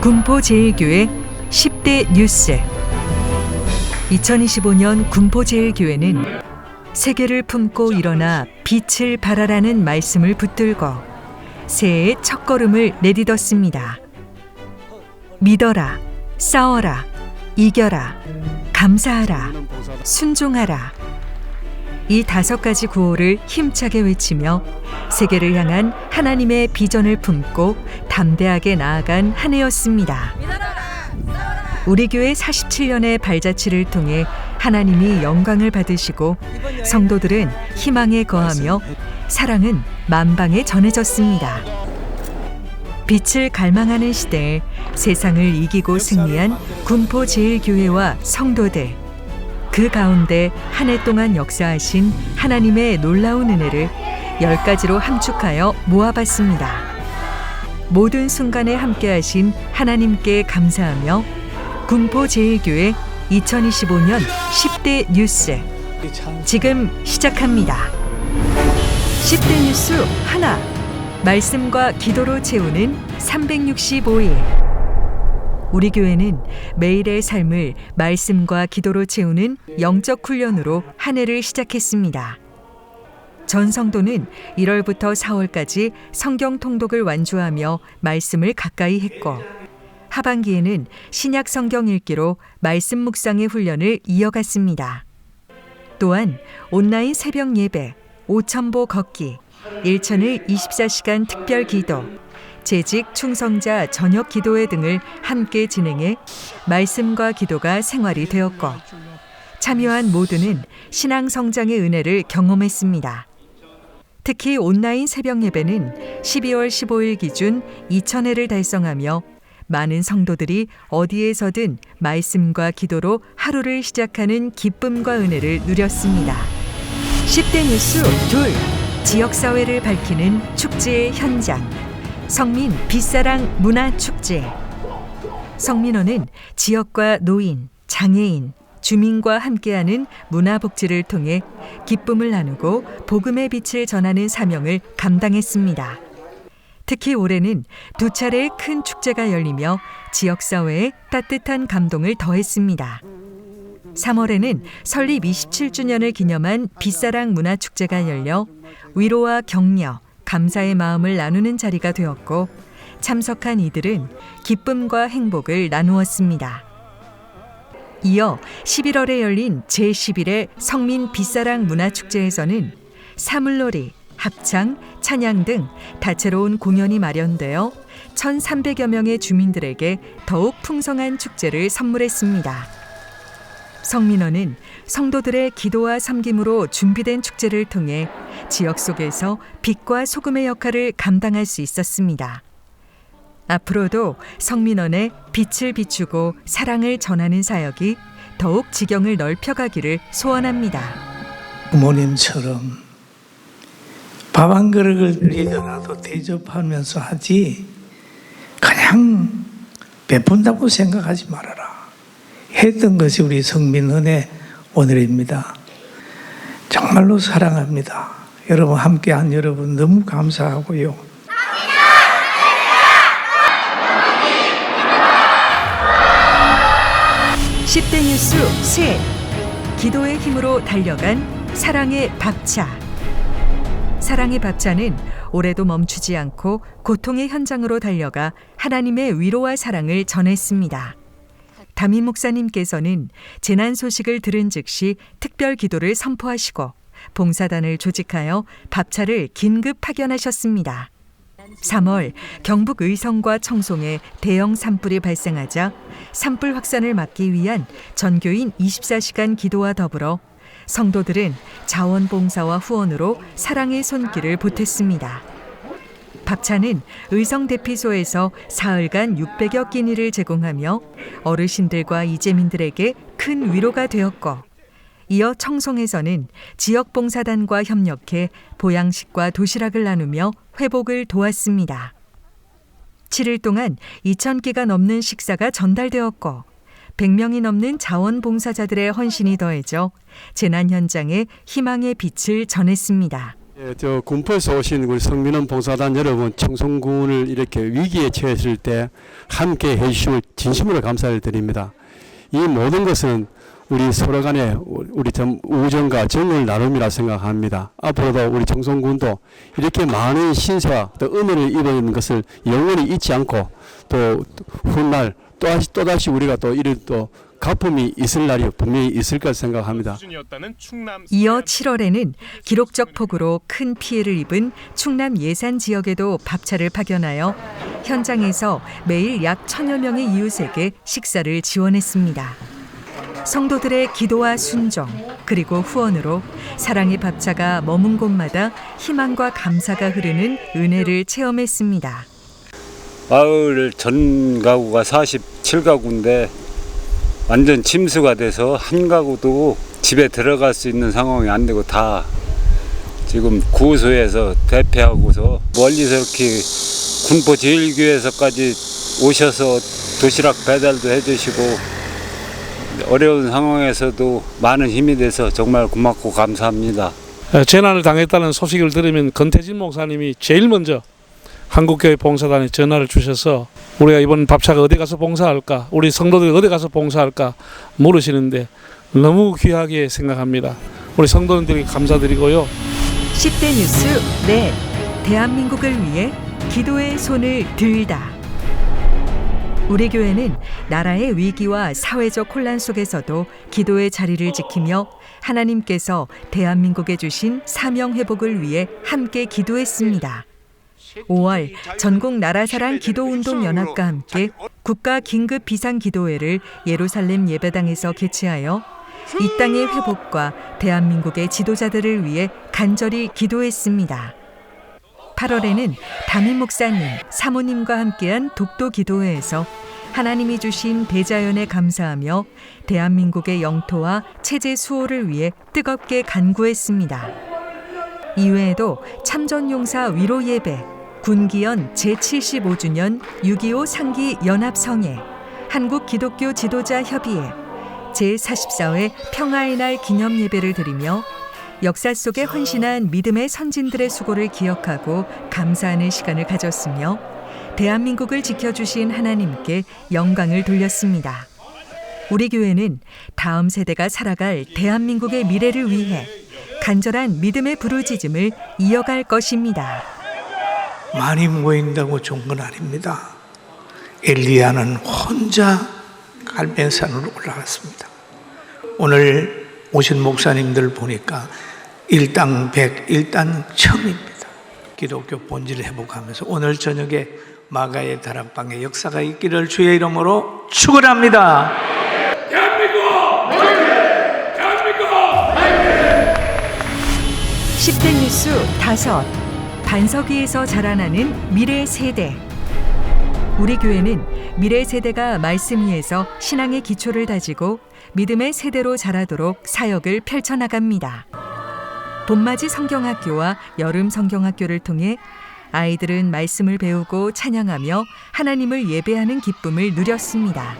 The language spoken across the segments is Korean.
군포제일교회 10대 뉴스. 2025년 군포제일교회는 세계를 품고 일어나 빛을 발하라는 말씀을 붙들고 새해의 첫걸음을 내딛었습니다. 믿어라, 싸워라, 이겨라, 감사하라, 순종하라. 이 5가지 구호를 힘차게 외치며 세계를 향한 하나님의 비전을 품고 담대하게 나아간 한 해였습니다. 우리 교회 47년의 발자취를 통해 하나님이 영광을 받으시고 성도들은 희망에 거하며 사랑은 만방에 전해졌습니다. 빛을 갈망하는 시대에 세상을 이기고 승리한 군포제일교회와 성도들, 그 가운데 한 해 동안 역사하신 하나님의 놀라운 은혜를 10가지로 함축하여 모아봤습니다. 모든 순간에 함께하신 하나님께 감사하며 군포제일교회 2025년 10대 뉴스 지금 시작합니다. 10대 뉴스 하나, 말씀과 기도로 채우는 365일. 우리 교회는 매일의 삶을 말씀과 기도로 채우는 영적 훈련으로 한 해를 시작했습니다. 전 성도는 1월부터 4월까지 성경 통독을 완주하며 말씀을 가까이 했고, 하반기에는 신약 성경 읽기로 말씀 묵상의 훈련을 이어갔습니다. 또한 온라인 새벽 예배, 5,000보 걷기, 1천을 24시간 특별 기도, 재직 충성자 저녁 기도회 등을 함께 진행해 말씀과 기도가 생활이 되었고, 참여한 모두는 신앙 성장의 은혜를 경험했습니다. 특히 온라인 새벽 예배는 12월 15일 기준 2,000회를 달성하며 많은 성도들이 어디에서든 말씀과 기도로 하루를 시작하는 기쁨과 은혜를 누렸습니다. 10대 뉴스 둘, 지역사회를 밝히는 축제의 현장. 성민 빛사랑 문화축제. 성민호는 지역과 노인, 장애인, 주민과 함께하는 문화복지를 통해 기쁨을 나누고 복음의 빛을 전하는 사명을 감당했습니다. 특히 올해는 2차례의 큰 축제가 열리며 지역사회에 따뜻한 감동을 더했습니다. 3월에는 설립 27주년을 기념한 빛사랑 문화축제가 열려 위로와 격려, 감사의 마음을 나누는 자리가 되었고, 참석한 이들은 기쁨과 행복을 나누었습니다. 이어 11월에 열린 제11회 성민 빛사랑 문화축제에서는 사물놀이, 합창, 찬양 등 다채로운 공연이 마련되어 1,300여 명의 주민들에게 더욱 풍성한 축제를 선물했습니다. 성민호는 성도들의 기도와 섬김으로 준비된 축제를 통해 지역 속에서 빛과 소금의 역할을 감당할 수 있었습니다. 앞으로도 성민원의 빛을 비추고 사랑을 전하는 사역이 더욱 지경을 넓혀가기를 소원합니다. 부모님처럼 밥 한 그릇을 드리더라도 대접하면서 하지, 그냥 베푼다고 생각하지 말아라 했던 것이 우리 성민은의 오늘입니다. 정말로 사랑합니다. 여러분, 함께한 여러분 너무 감사하고요. (10대) 뉴스 셋, 기도의 힘으로 달려간 사랑의 밥차. 사랑의 밥차는 올해도 멈추지 않고 고통의 현장으로 달려가 하나님의 위로와 사랑을 전했습니다. 담임 목사님께서는 재난 소식을 들은 즉시 특별 기도를 선포하시고 봉사단을 조직하여 밥차를 긴급 파견하셨습니다. 3월 경북 의성과 청송에 대형 산불이 발생하자 산불 확산을 막기 위한 전교인 24시간 기도와 더불어 성도들은 자원봉사와 후원으로 사랑의 손길을 보탰습니다. 밥차는 의성 대피소에서 사흘간 600여 끼니를 제공하며 어르신들과 이재민들에게 큰 위로가 되었고, 이어 청송에서는 지역봉사단과 협력해 보양식과 도시락을 나누며 회복을 도왔습니다. 7일 동안 2,000끼가 넘는 식사가 전달되었고, 100명이 넘는 자원봉사자들의 헌신이 더해져 재난 현장에 희망의 빛을 전했습니다. 예, 저 군포에서 오신 우리 성민원 봉사단 여러분, 청송군을 이렇게 위기에 처했을 때 함께 해주심을 진심으로 감사를 드립니다. 이 모든 것은 우리 서로 간에 우리 우정과 정을 나눔이라 생각합니다. 앞으로도 우리 청송군도 이렇게 많은 신세와 또 은혜를 입은 것을 영원히 잊지 않고 또 훗날 또다시 우리가 또 이런 또 가품이 있을 날이 분명히 있을 것 생각합니다. 이어 7월에는 기록적 폭우로 큰 피해를 입은 충남 예산 지역에도 밥차를 파견하여 현장에서 매일 약 1,000여 명의 이웃에게 식사를 지원했습니다. 성도들의 기도와 순종 그리고 후원으로 사랑의 밥차가 머문 곳마다 희망과 감사가 흐르는 은혜를 체험했습니다. 마을 전 가구가 47가구인데 완전 침수가 돼서 한 가구도 집에 들어갈 수 있는 상황이 안 되고 다 지금 구소에서 대피하고서 멀리서 이렇게 군포 제일교회에서까지 오셔서 도시락 배달도 해주시고 어려운 상황에서도 많은 힘이 돼서 정말 고맙고 감사합니다. 재난을 당했다는 소식을 들으면 권태진 목사님이 제일 먼저 한국교회 봉사단에 전화를 주셔서 우리가 이번 밥차가 어디 가서 봉사할까, 우리 성도들이 어디 가서 봉사할까 물으시는데 너무 귀하게 생각합니다. 우리 성도님들에게 감사드리고요. 10대 뉴스 네, 대한민국을 위해 기도의 손을 들다. 우리 교회는 나라의 위기와 사회적 혼란 속에서도 기도의 자리를 지키며 하나님께서 대한민국에 주신 사명 회복을 위해 함께 기도했습니다. 5월 전국 나라사랑 기도운동연합과 함께 국가 긴급 비상기도회를 예루살렘 예배당에서 개최하여 이 땅의 회복과 대한민국의 지도자들을 위해 간절히 기도했습니다. 8월에는 담임 목사님, 사모님과 함께한 독도 기도회에서 하나님이 주신 대자연에 감사하며 대한민국의 영토와 체제 수호를 위해 뜨겁게 간구했습니다. 이외에도 참전용사 위로 예배, 군기연 제75주년 6.25 상기 연합성회, 한국기독교 지도자 협의회, 제44회 평화의 날 기념 예배를 드리며 역사 속에 헌신한 믿음의 선진들의 수고를 기억하고 감사하는 시간을 가졌으며 대한민국을 지켜주신 하나님께 영광을 돌렸습니다. 우리 교회는 다음 세대가 살아갈 대한민국의 미래를 위해 간절한 믿음의 부르짖음을 이어갈 것입니다. 많이 모인다고 좋은 건 아닙니다. 엘리야는 혼자 갈멜산으로 올라갔습니다. 오늘 오신 목사님들 보니까 일당 100, 일당 1000입니다. 기독교 본질을 회복하면서 오늘 저녁에 마가의 다락방의 역사가 있기를 주의 이름으로 축원합니다. 대한민국! 대한민국! 10대 뉴스 5. 반석 위에서 자라나는 미래 세대. 우리 교회는 미래 세대가 말씀 위에서 신앙의 기초를 다지고 믿음의 세대로 자라도록 사역을 펼쳐나갑니다. 봄맞이 성경학교와 여름 성경학교를 통해 아이들은 말씀을 배우고 찬양하며 하나님을 예배하는 기쁨을 누렸습니다.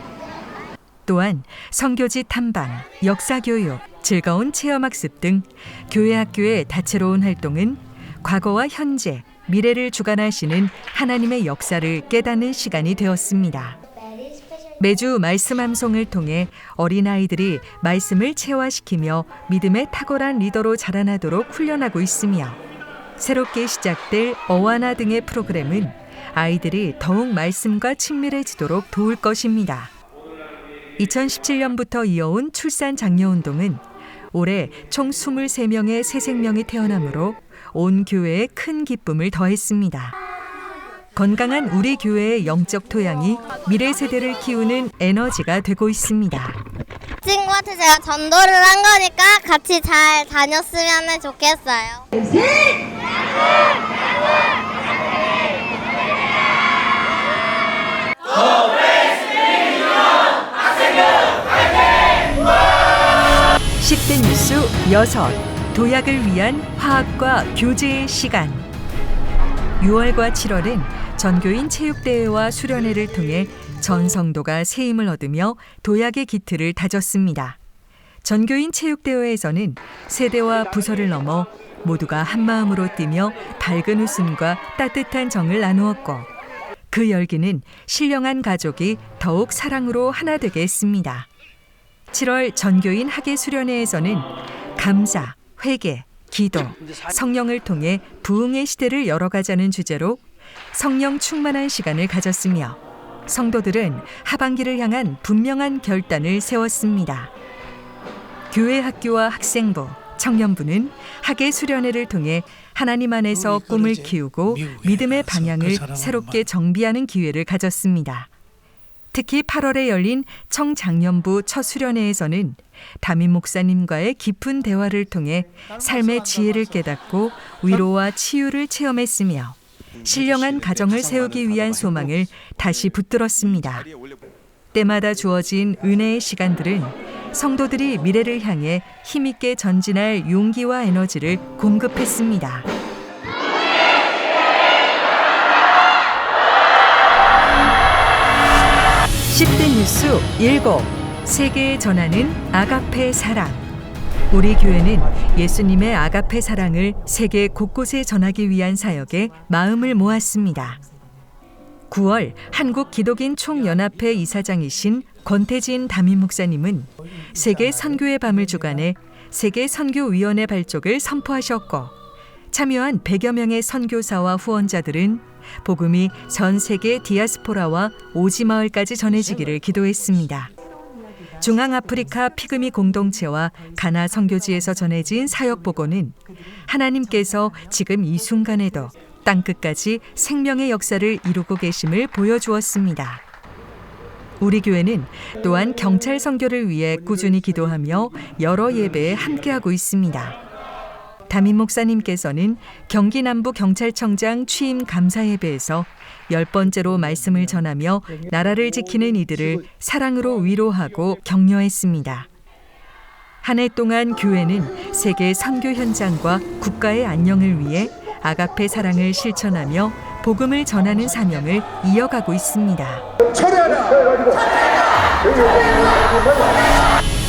또한 선교지 탐방, 역사교육, 즐거운 체험학습 등 교회 학교의 다채로운 활동은 과거와 현재, 미래를 주관하시는 하나님의 역사를 깨닫는 시간이 되었습니다. 매주 말씀 암송을 통해 어린아이들이 말씀을 체화시키며 믿음의 탁월한 리더로 자라나도록 훈련하고 있으며 새롭게 시작될 어와나 등의 프로그램은 아이들이 더욱 말씀과 친밀해지도록 도울 것입니다. 2017년부터 이어온 출산 장려운동은 올해 총 23명의 새 생명이 태어나므로 온 교회에 큰 기쁨을 더했습니다. 건강한 우리 교회의 영적 토양이 미래 세대를 키우는 에너지가 되고 있습니다. 친구한테 제가 전도를 한 거니까 같이 잘 다녔으면 좋겠어요. (10대) 뉴스 6. 도약을 위한 화학과 교제의 시간. 6월과 7월은 전교인 체육대회와 수련회를 통해 전 성도가 새 힘을 얻으며 도약의 기틀을 다졌습니다. 전교인 체육대회에서는 세대와 부서를 넘어 모두가 한마음으로 뛰며 밝은 웃음과 따뜻한 정을 나누었고 그 열기는 신령한 가족이 더욱 사랑으로 하나 되게 했습니다. 7월 전교인 학예 수련회에서는 감사, 회개, 기도, 성령을 통해 부흥의 시대를 열어가자는 주제로 성령 충만한 시간을 가졌으며 성도들은 하반기를 향한 분명한 결단을 세웠습니다. 교회 학교와 학생부, 청년부는 학예 수련회를 통해 하나님 안에서 꿈을 키우고 믿음의 방향을 새롭게 정비하는 기회를 가졌습니다. 특히 8월에 열린 청장년부 첫 수련회에서는 담임 목사님과의 깊은 대화를 통해 삶의 지혜를 깨닫고 위로와 치유를 체험했으며 신령한 가정을 세우기 위한 소망을 다시 붙들었습니다. 때마다 주어진 은혜의 시간들은 성도들이 미래를 향해 힘있게 전진할 용기와 에너지를 공급했습니다. (10대) 뉴스 7. 세계에 전하는 아가페 사랑. 우리 교회는 예수님의 아가페 사랑을 세계 곳곳에 전하기 위한 사역에 마음을 모았습니다. 9월 한국 기독인 총연합회 이사장이신 권태진 담임 목사님은 세계 선교의 밤을 주관해 세계 선교위원회 발족을 선포하셨고 참여한 100여 명의 선교사와 후원자들은 복음이 전 세계 디아스포라와 오지마을까지 전해지기를 기도했습니다. 중앙아프리카 피그미 공동체와 가나 선교지에서 전해진 사역 보고는 하나님께서 지금 이 순간에도 땅끝까지 생명의 역사를 이루고 계심을 보여주었습니다. 우리 교회는 또한 경찰 선교를 위해 꾸준히 기도하며 여러 예배에 함께하고 있습니다. 담임 목사님께서는 경기 남부 경찰청장 취임 감사 예배에서 10번째로 말씀을 전하며 나라를 지키는 이들을 사랑으로 위로하고 격려했습니다. 한 해 동안 교회는 세계 선교 현장과 국가의 안녕을 위해 아가페 사랑을 실천하며 복음을 전하는 사명을 이어가고 있습니다.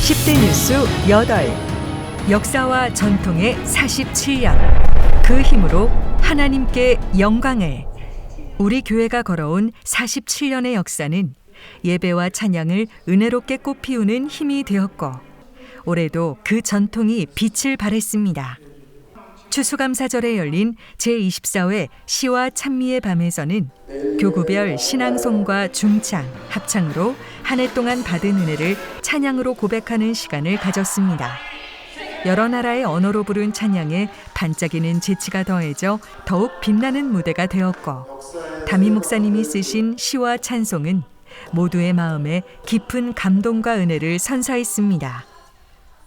10대 뉴스 8. 역사와 전통의 47년. 그 힘으로 하나님께 영광을. 우리 교회가 걸어온 47년의 역사는 예배와 찬양을 은혜롭게 꽃피우는 힘이 되었고 올해도 그 전통이 빛을 발했습니다. 추수감사절에 열린 제24회 시와 찬미의 밤에서는 교구별 신앙송과 중창, 합창으로 한 해 동안 받은 은혜를 찬양으로 고백하는 시간을 가졌습니다. 여러 나라의 언어로 부른 찬양에 반짝이는 재치가 더해져 더욱 빛나는 무대가 되었고 담임 목사님이 쓰신 시와 찬송은 모두의 마음에 깊은 감동과 은혜를 선사했습니다.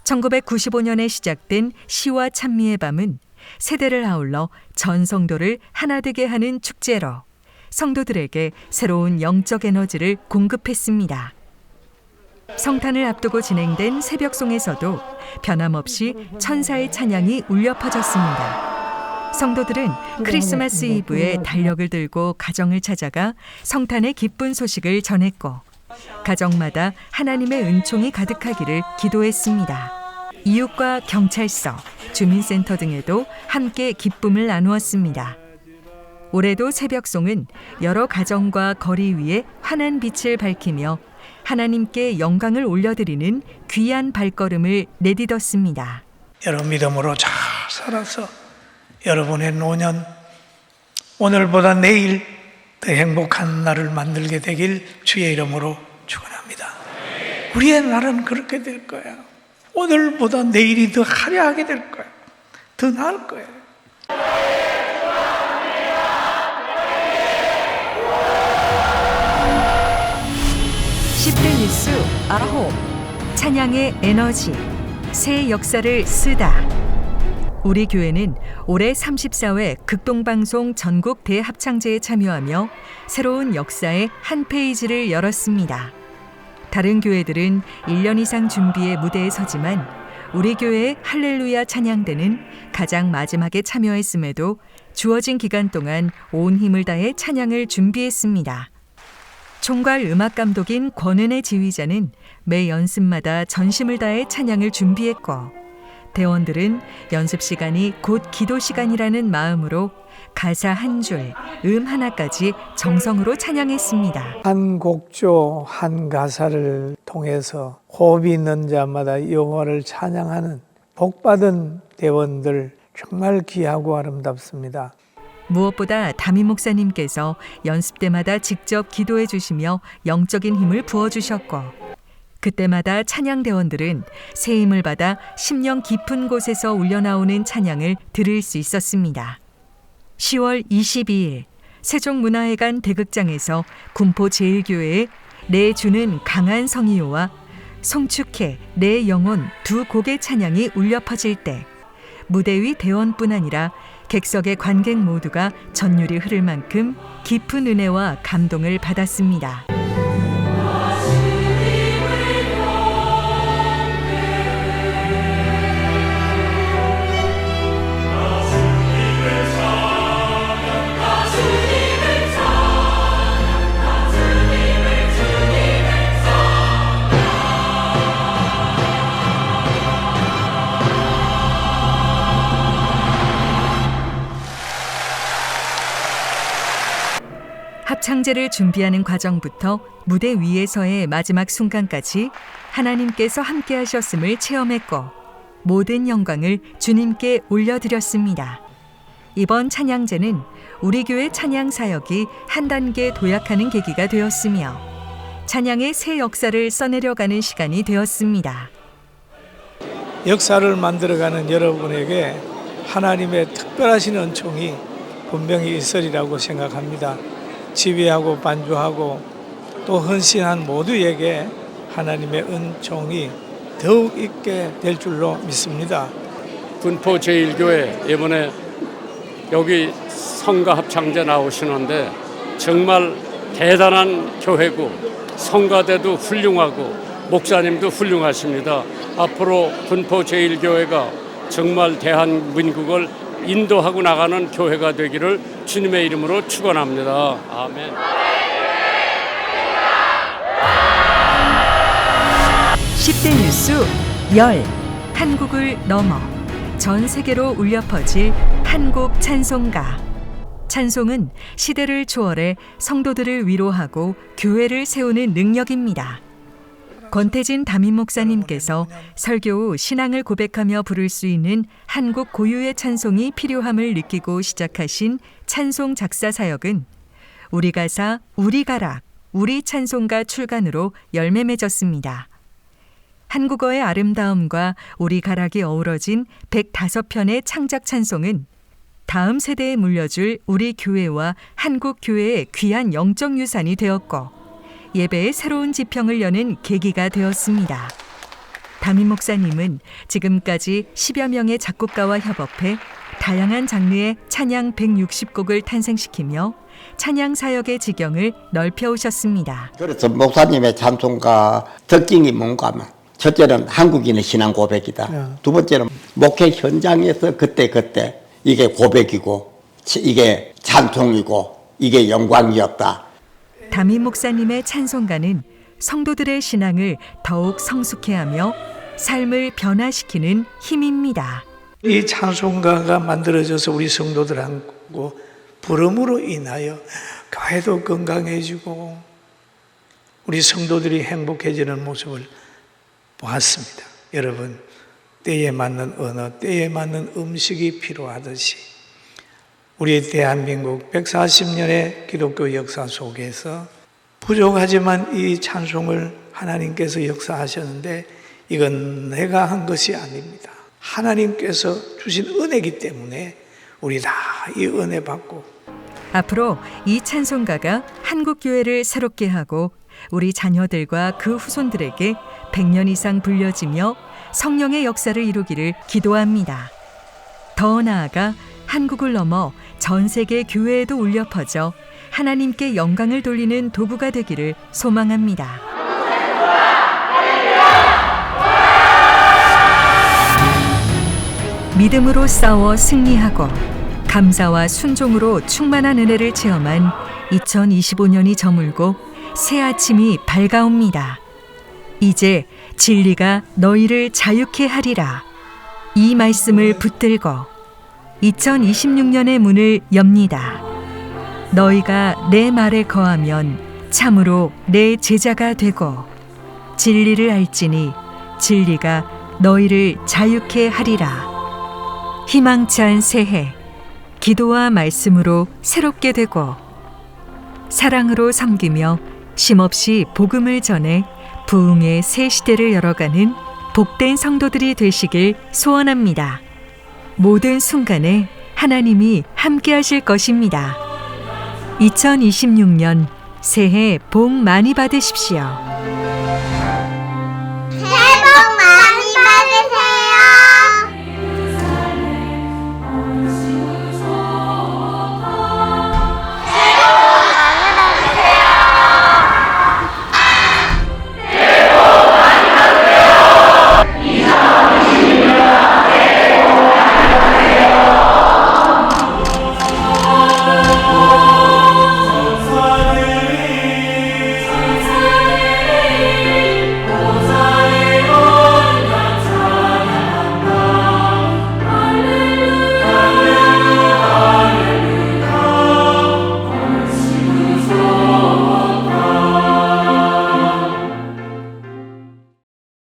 1995년에 시작된 시와 찬미의 밤은 세대를 아울러 전 성도를 하나 되게 하는 축제로 성도들에게 새로운 영적 에너지를 공급했습니다. 성탄을 앞두고 진행된 새벽송에서도 변함없이 천사의 찬양이 울려 퍼졌습니다. 성도들은 크리스마스 이브에 달력을 들고 가정을 찾아가 성탄의 기쁜 소식을 전했고 가정마다 하나님의 은총이 가득하기를 기도했습니다. 이웃과 경찰서, 주민센터 등에도 함께 기쁨을 나누었습니다. 올해도 새벽송은 여러 가정과 거리 위에 환한 빛을 밝히며 하나님께 영광을 올려드리는 귀한 발걸음을 내딛었습니다. 여러분 믿음으로 잘 살아서 여러분의 노년, 오늘보다 내일 더 행복한 날을 만들게 되길 주의 이름으로 축원합니다. 우리의 날은 그렇게 될 거야. 오늘보다 내일이 더 화려하게 될 거야. 더 나을 거야. (10대) 뉴스 9. 찬양의 에너지. 새 역사를 쓰다. 우리 교회는 올해 34회 극동방송 전국 대합창제에 참여하며 새로운 역사의 한 페이지를 열었습니다. 다른 교회들은 1년 이상 준비해 무대에 서지만 우리 교회의 할렐루야 찬양대는 가장 마지막에 참여했음에도 주어진 기간 동안 온 힘을 다해 찬양을 준비했습니다. 총괄 음악감독인 권은혜 지휘자는 매 연습마다 전심을 다해 찬양을 준비했고 대원들은 연습 시간이 곧 기도 시간이라는 마음으로 가사 한 줄, 하나까지 정성으로 찬양했습니다. 한 곡조, 한 가사를 통해서 호흡이 있는 자마다 여호와를 찬양하는 복받은 대원들, 정말 귀하고 아름답습니다. 무엇보다 담임 목사님께서 연습 때마다 직접 기도해 주시며 영적인 힘을 부어주셨고, 그때마다 찬양대원들은 새 힘을 받아 심령 깊은 곳에서 울려나오는 찬양을 들을 수 있었습니다. 10월 22일 세종문화회관 대극장에서 군포 제1교회의 내 주는 강한 성이요와 송축해 내 영혼 두 곡의 찬양이 울려 퍼질 때 무대 위 대원뿐 아니라 객석의 관객 모두가 전율이 흐를 만큼 깊은 은혜와 감동을 받았습니다. 합창제를 준비하는 과정부터 무대 위에서의 마지막 순간까지 하나님께서 함께 하셨음을 체험했고 모든 영광을 주님께 올려드렸습니다. 이번 찬양제는 우리 교회 찬양 사역이 한 단계 도약하는 계기가 되었으며 찬양의 새 역사를 써내려가는 시간이 되었습니다. 역사를 만들어가는 여러분에게 하나님의 특별하신 은총이 분명히 있으리라고 생각합니다. 지휘하고 반주하고 또 헌신한 모두에게 하나님의 은총이 더욱 있게 될 줄로 믿습니다. 군포 제1교회 이번에 여기 성가 합창제 나오시는데 정말 대단한 교회고 성가대도 훌륭하고 목사님도 훌륭하십니다. 앞으로 군포 제1교회가 정말 대한민국을 인도하고 나가는 교회가 되기를 주님의 이름으로 축원합니다. 아멘. 10대 뉴스 열 한국을 넘어 전 세계로 울려 퍼질 한국 찬송가. 찬송은 시대를 초월해 성도들을 위로하고 교회를 세우는 능력입니다. 권태진 담임 목사님께서 설교 후 신앙을 고백하며 부를 수 있는 한국 고유의 찬송이 필요함을 느끼고 시작하신 찬송 작사 사역은 우리 가사, 우리 가락, 우리 찬송가 출간으로 열매 맺었습니다. 한국어의 아름다움과 우리 가락이 어우러진 105편의 창작 찬송은 다음 세대에 물려줄 우리 교회와 한국 교회의 귀한 영적 유산이 되었고 예배의 새로운 지평을 여는 계기가 되었습니다. 담임 목사님은 지금까지 10여 명의 작곡가와 협업해 다양한 장르의 찬양 160곡을 탄생시키며 찬양 사역의 지경을 넓혀오셨습니다. 그래서 목사님의 찬송가 특징이 뭔가 하면 첫째는 한국인의 신앙 고백이다. 두 번째는 목회 현장에서 그때 이게 고백이고 이게 찬송이고 이게 영광이었다. 담임 목사님의 찬송가는 성도들의 신앙을 더욱 성숙해 하며 삶을 변화시키는 힘입니다. 이 찬송가가 만들어져서 우리 성도들하고 부름으로 인하여 교회도 건강해지고 우리 성도들이 행복해지는 모습을 보았습니다. 여러분, 때에 맞는 언어, 때에 맞는 음식이 필요하듯이 우리 대한민국 140년의 기독교 역사 속에서 부족하지만 이 찬송을 하나님께서 역사하셨는데 이건 내가 한 것이 아닙니다. 하나님께서 주신 은혜이기 때문에 우리 다 이 은혜 받고 앞으로 이 찬송가가 한국교회를 새롭게 하고 우리 자녀들과 그 후손들에게 100년 이상 불려지며 성령의 역사를 이루기를 기도합니다. 더 나아가 한국을 넘어 전 세계 교회에도 울려 퍼져 하나님께 영광을 돌리는 도구가 되기를 소망합니다. 믿음으로 싸워 승리하고 감사와 순종으로 충만한 은혜를 체험한 2025년이 저물고 새 아침이 밝아옵니다. 이제 진리가 너희를 자유케 하리라. 이 말씀을 붙들고 2026년의 문을 엽니다. 너희가 내 말에 거하면 참으로 내 제자가 되고 진리를 알지니 진리가 너희를 자유케 하리라. 희망찬 새해, 기도와 말씀으로 새롭게 되고 사랑으로 섬기며 쉼없이 복음을 전해 부흥의 새 시대를 열어가는 복된 성도들이 되시길 소원합니다. 모든 순간에 하나님이 함께 하실 것입니다. 2026년 새해 복 많이 받으십시오.